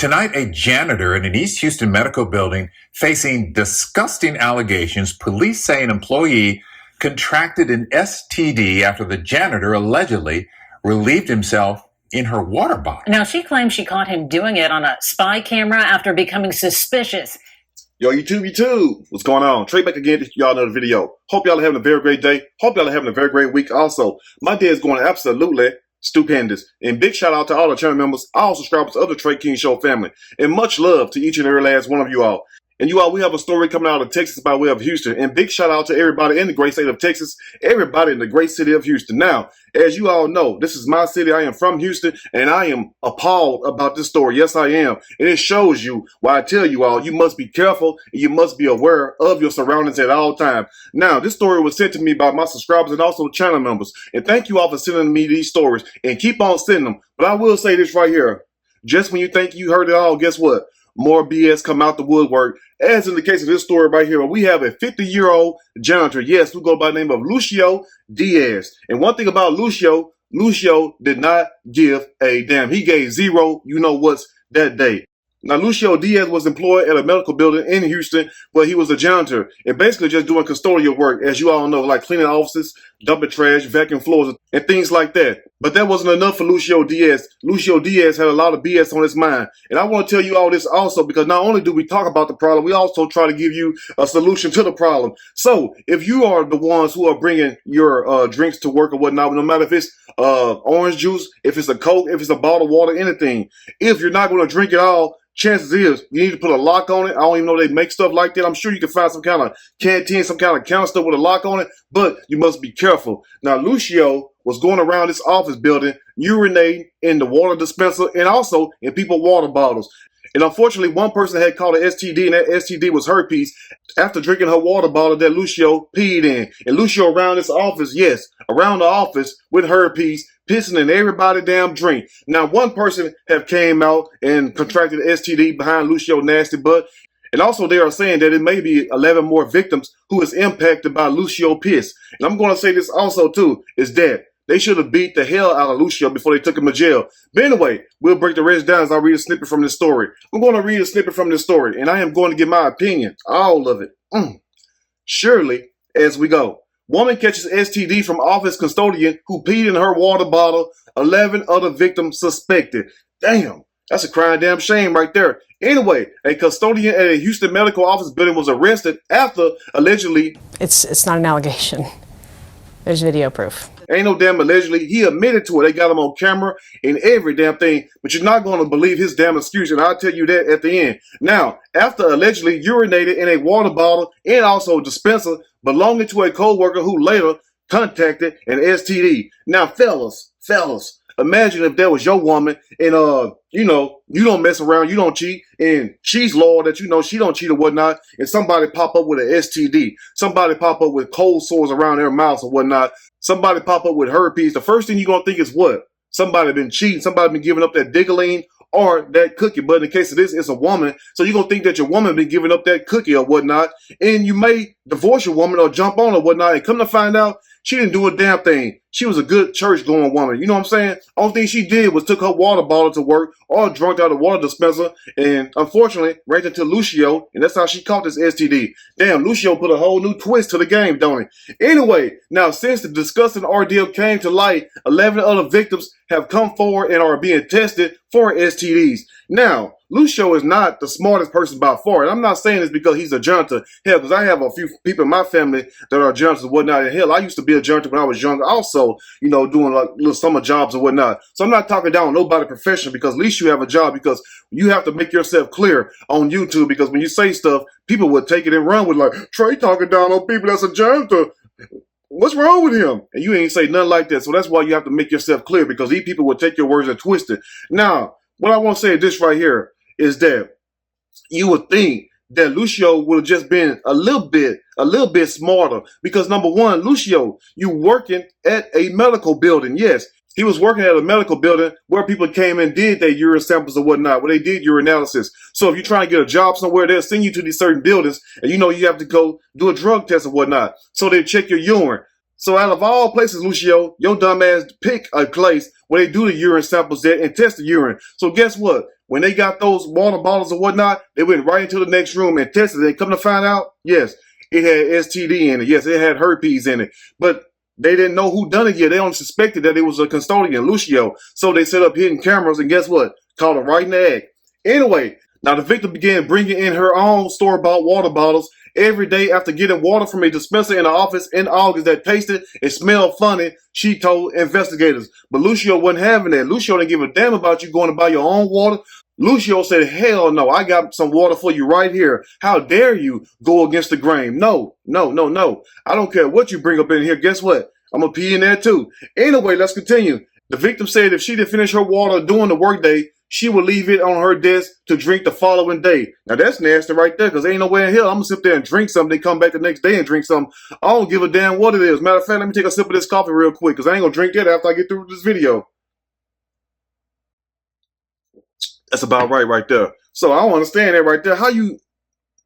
Tonight, a janitor in an East Houston medical building facing disgusting allegations. Police say an employee contracted an STD after the janitor allegedly relieved himself in her water bottle. Now, she claims she caught him doing it on a spy camera after becoming suspicious. Yo, YouTube, what's going on? Trey back again to y'all another video. Hope y'all are having a very great day. Hope y'all are having a very great week also. My day is going absolutely stupendous. And big shout out to all the channel members, all subscribers of the Trey King Show family. And much love to each and every last one of you all. And you all, we have a story coming out of Texas by way of Houston. And big shout out to everybody in the great state of Texas, everybody in the great city of Houston. Now, as you all know, this is my city. I am from Houston, and I am appalled about this story. Yes, I am. And it shows you why I tell you all, you must be careful and you must be aware of your surroundings at all times. Now, this story was sent to me by my subscribers and also channel members. And thank you all for sending me these stories. And keep on sending them. But I will say this right here. Just when you think you heard it all, guess what? More BS come out the woodwork. As in the case of this story right here, we have a 50-year-old janitor. Yes, we go by the name of Lucio Diaz. And one thing about Lucio did not give a damn. He gave zero you-know-whats that day. Now, Lucio Diaz was employed at a medical building in Houston where he was a janitor and basically just doing custodial work, as you all know, like cleaning offices, dumping trash, vacuuming floors, and things like that. But that wasn't enough for Lucio Diaz. Lucio Diaz had a lot of BS on his mind. And I want to tell you all this also because not only do we talk about the problem, we also try to give you a solution to the problem. So if you are the ones who are bringing your drinks to work or whatnot, no matter if it's orange juice, if it's a Coke, if it's a bottle of water, anything, if you're not going to drink it all, chances is you need to put a lock on it. I don't even know they make stuff like that. I'm sure you can find some kind of canteen, some kind of canister with a lock on it, but you must be careful. Now, Lucio was going around this office building, urinating in the water dispenser and also in people's water bottles. And unfortunately, one person had caught an STD, and that STD was herpes after drinking her water bottle that Lucio peed in. And Lucio around this office, yes, around the office with herpes, pissing in everybody's damn drink. Now, one person have came out and contracted STD behind Lucio nasty butt. And also they are saying that it may be 11 more victims who is impacted by Lucio piss. And I'm going to say this also too, is that they should have beat the hell out of Lucio before they took him to jail. But anyway, we'll break the rest down as I read a snippet from this story. I'm going to read a snippet from this story, and I am going to give my opinion, all of it. Surely, as we go. Woman catches STD from office custodian who peed in her water bottle. 11 other victims suspected. Damn, that's a crying damn shame right there. Anyway, a custodian at a Houston medical office building was arrested after allegedly... It's not an allegation. There's video proof. Ain't no damn allegedly. He admitted to it. They got him on camera and every damn thing. But you're not going to believe his damn excuse. And I'll tell you that at the end. Now, after allegedly urinated in a water bottle and also a dispenser belonging to a co-worker who later contacted an STD. Now, fellas, imagine if that was your woman and, you don't mess around, you don't cheat, and she's loyal that she don't cheat or whatnot, and somebody pop up with an STD, somebody pop up with cold sores around their mouth or whatnot, somebody pop up with herpes. The first thing you're going to think is what? Somebody been cheating, somebody been giving up that diggling or that cookie. But in the case of this, it's a woman, so you're going to think that your woman been giving up that cookie or whatnot, and you may divorce your woman or jump on or whatnot, and come to find out, she didn't do a damn thing. She was a good church-going woman. You know what I'm saying? Only thing she did was took her water bottle to work or drunk out of the water dispenser and unfortunately ran into Lucio, and that's how she caught this STD. Damn, Lucio put a whole new twist to the game, don't he? Anyway, now since the disgusting ordeal came to light, 11 other victims have come forward and are being tested for STDs. Now, Lucio is not the smartest person by far. And I'm not saying this because he's a janitor. Hell, because I have a few people in my family that are janitors and whatnot. And hell, I used to be a janitor when I was younger also, doing like little summer jobs and whatnot. So I'm not talking down on nobody professional because at least you have a job because you have to make yourself clear on YouTube because when you say stuff, people would take it and run with like, Trey talking down on people that's a janitor. What's wrong with him? And you ain't say nothing like that. So that's why you have to make yourself clear because these people will take your words and twist it. Now, what I want to say is this right here is that you would think that Lucio would have just been a little bit smarter because number one, Lucio, you working at a medical building. Yes, he was working at a medical building where people came and did their urine samples or whatnot, where they did urinalysis. So if you're trying to get a job somewhere, they'll send you to these certain buildings and you have to go do a drug test or whatnot. So they check your urine. So out of all places, Lucio, your dumb ass pick a place where they do the urine samples there and test the urine. So guess what? when they got those water bottles or whatnot, they went right into the next room and tested it. Come to find out, yes, it had STD in it. Yes, it had herpes in it. But they didn't know who done it yet. They only suspected that it was a custodian, Lucio. So they set up hidden cameras, and guess what? Caught him right in the act. Anyway, now the victim began bringing in her own store-bought water bottles every day after getting water from a dispenser in the office in August that tasted and smelled funny, she told investigators. But Lucio wasn't having that. Lucio didn't give a damn about you going to buy your own water. Lucio said, hell no, I got some water for you right here. How dare you go against the grain? No. I don't care what you bring up in here. Guess what? I'm going to pee in there too. Anyway, let's continue. The victim said if she didn't finish her water during the workday, she would leave it on her desk to drink the following day. Now that's nasty right there, because ain't no way in hell I'm going to sit there and drink something. They come back the next day and drink something. I don't give a damn what it is. Matter of fact, let me take a sip of this coffee real quick, because I ain't going to drink that after I get through with this video. That's about right there. So I don't understand that right there. How you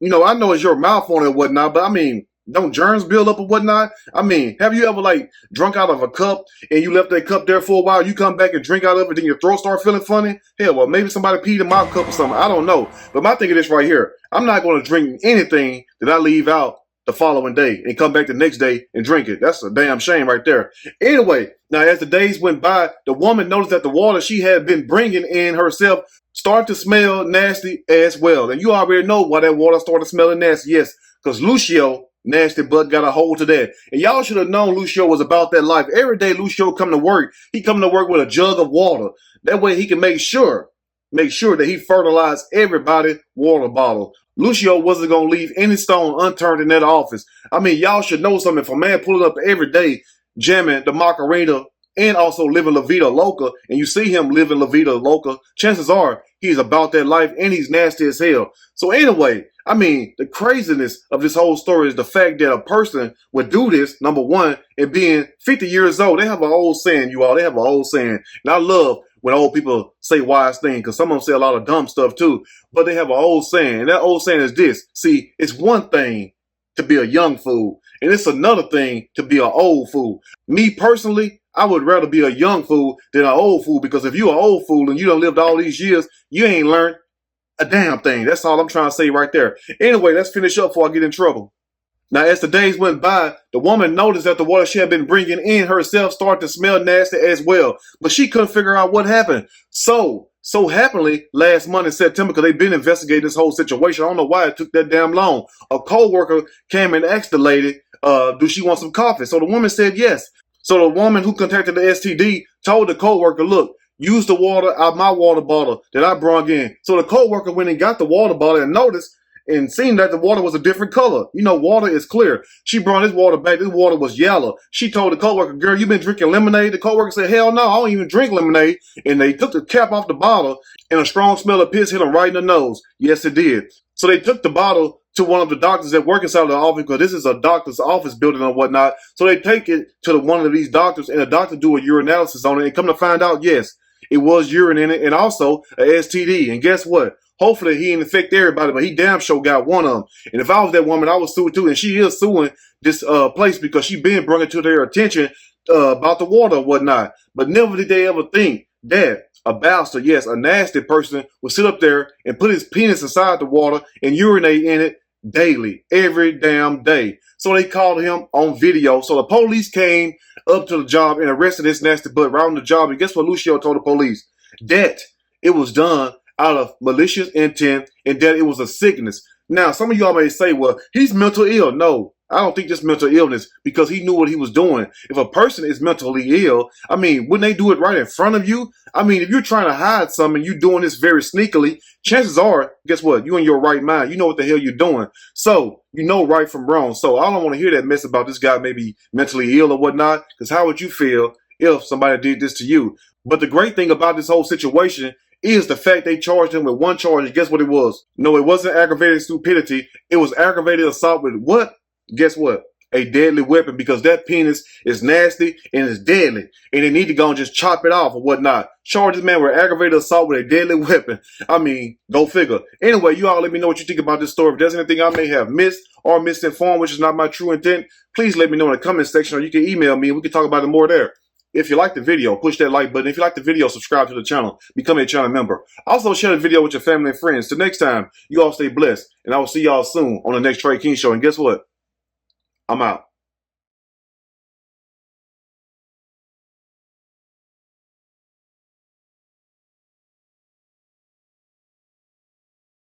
know, I know it's your mouth on it and whatnot, but I mean, don't germs build up or whatnot? I mean, have you ever like drunk out of a cup and you left that cup there for a while? You come back and drink out of it, then your throat start feeling funny? Hell, well, maybe somebody peed in my cup or something. I don't know. But my thing is this right here. I'm not going to drink anything that I leave out the following day and come back the next day and drink it. That's a damn shame right there. Anyway, now as the days went by, the woman noticed that the water she had been bringing in herself started to smell nasty as well. And you already know why that water started smelling nasty. Yes, because Lucio, nasty butt, got a hold to that. And y'all should have known Lucio was about that life. Every day Lucio come to work, he come to work with a jug of water. That way he can make sure that he fertilized everybody's water bottle. Lucio wasn't going to leave any stone unturned in that office. I mean, y'all should know something. If a man pulling up every day, jamming the Macarena and also living La Vida Loca, and you see him living La Vida Loca, chances are he's about that life and he's nasty as hell. So anyway, I mean, the craziness of this whole story is the fact that a person would do this, number one, and being 50 years old. They have an old saying, you all. They have an old saying. And I love when old people say wise things, because some of them say a lot of dumb stuff too. But they have an old saying. And that old saying is this. See, it's one thing to be a young fool, and it's another thing to be an old fool. Me personally, I would rather be a young fool than an old fool, because if you're an old fool and you done lived all these years, you ain't learned a damn thing. That's all I'm trying to say right there. Anyway, let's finish up before I get in trouble. Now, as the days went by, the woman noticed that the water she had been bringing in herself started to smell nasty as well, but she couldn't figure out what happened. So happily, last month in September, because they've been investigating this whole situation, I don't know why it took that damn long, a co-worker came and asked the lady, do she want some coffee? So the woman said yes. So the woman who contacted the STD told the co-worker, look, use the water out of my water bottle that I brought in. So the co-worker went and got the water bottle and noticed and seen that the water was a different color. You know, water is clear. She brought this water back. This water was yellow. She told the co-worker, girl, you been drinking lemonade? The co-worker said, hell no, I don't even drink lemonade. And they took the cap off the bottle and a strong smell of piss hit them right in the nose. Yes, it did. So they took the bottle to one of the doctors that work inside of the office, because this is a doctor's office building or whatnot. So they take it to one of these doctors, and the doctor do a urinalysis on it, and come to find out, yes, it was urine in it, and also a STD. And guess what? Hopefully he didn't infect everybody, but he damn sure got one of them. And if I was that woman, I would sue too. And she is suing this place because she been bringing to their attention about the water or whatnot. But never did they ever think that a bastard, yes, a nasty person, would sit up there and put his penis inside the water and urinate in it daily, every damn day. So they called him on video. So the police came up to the job and arrested this nasty butt right on the job. And guess what Lucio told the police? That it was done out of malicious intent and that it was a sickness. Now, some of y'all may say, well, he's mental ill. No, I don't think just mental illness, because he knew what he was doing. If a person is mentally ill, I mean, wouldn't they do it right in front of you? I mean, if you're trying to hide something, you're doing this very sneakily, chances are, guess what? You in your right mind. You know what the hell you're doing. So you know right from wrong. So I don't want to hear that mess about this guy maybe mentally ill or whatnot, because how would you feel if somebody did this to you? But the great thing about this whole situation is the fact they charged him with one charge. And guess what it was? No, it wasn't aggravated stupidity. It was aggravated assault with what? Guess what? A deadly weapon, because that penis is nasty and it's deadly. And they need to go and just chop it off or whatnot. Charge this man with aggravated assault with a deadly weapon. I mean, go figure. Anyway, you all let me know what you think about this story. If there's anything I may have missed or misinformed, which is not my true intent, please let me know in the comment section, or you can email me and we can talk about it more there. If you like the video, push that like button. If you like the video, subscribe to the channel. Become a channel member. Also, share the video with your family and friends. Till next time, you all stay blessed. And I will see y'all soon on the next Trey King Show. And guess what? I'm out.